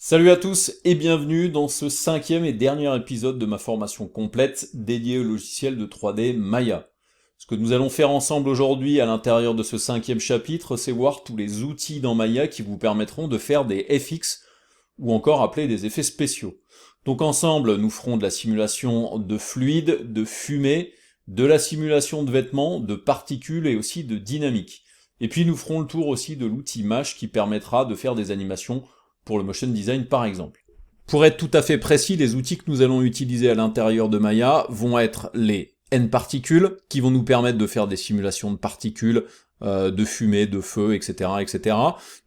Salut à tous et bienvenue dans ce cinquième et dernier épisode de ma formation complète dédiée au logiciel de 3D Maya. Ce que nous allons faire ensemble aujourd'hui à l'intérieur de ce cinquième chapitre, c'est voir tous les outils dans Maya qui vous permettront de faire des FX ou encore appeler des effets spéciaux. Donc ensemble, nous ferons de la simulation de fluide, de fumée, de la simulation de vêtements, de particules et aussi de dynamique. Et puis nous ferons le tour aussi de l'outil Mesh qui permettra de faire des animations pour le motion design par exemple. Pour être tout à fait précis, les outils que nous allons utiliser à l'intérieur de Maya vont être les N-particules, qui vont nous permettre de faire des simulations de particules, de fumée, de feu, etc., etc.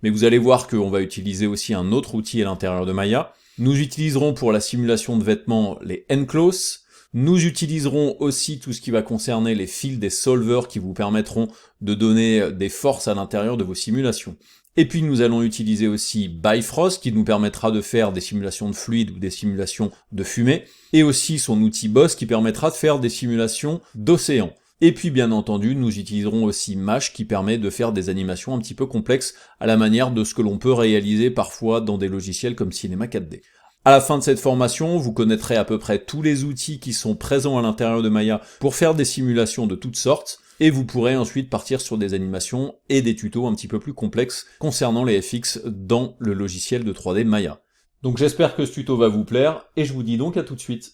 Mais vous allez voir qu'on va utiliser aussi un autre outil à l'intérieur de Maya. Nous utiliserons pour la simulation de vêtements les N-close. Nous utiliserons aussi tout ce qui va concerner les fils des solvers qui vous permettront de donner des forces à l'intérieur de vos simulations. Et puis nous allons utiliser aussi Bifrost qui nous permettra de faire des simulations de fluide ou des simulations de fumée, et aussi son outil Boss qui permettra de faire des simulations d'océan. Et puis bien entendu, nous utiliserons aussi Mesh qui permet de faire des animations un petit peu complexes à la manière de ce que l'on peut réaliser parfois dans des logiciels comme Cinema 4D. À la fin de cette formation, vous connaîtrez à peu près tous les outils qui sont présents à l'intérieur de Maya pour faire des simulations de toutes sortes, et vous pourrez ensuite partir sur des animations et des tutos un petit peu plus complexes concernant les FX dans le logiciel de 3D Maya. Donc j'espère que ce tuto va vous plaire, et je vous dis donc à tout de suite.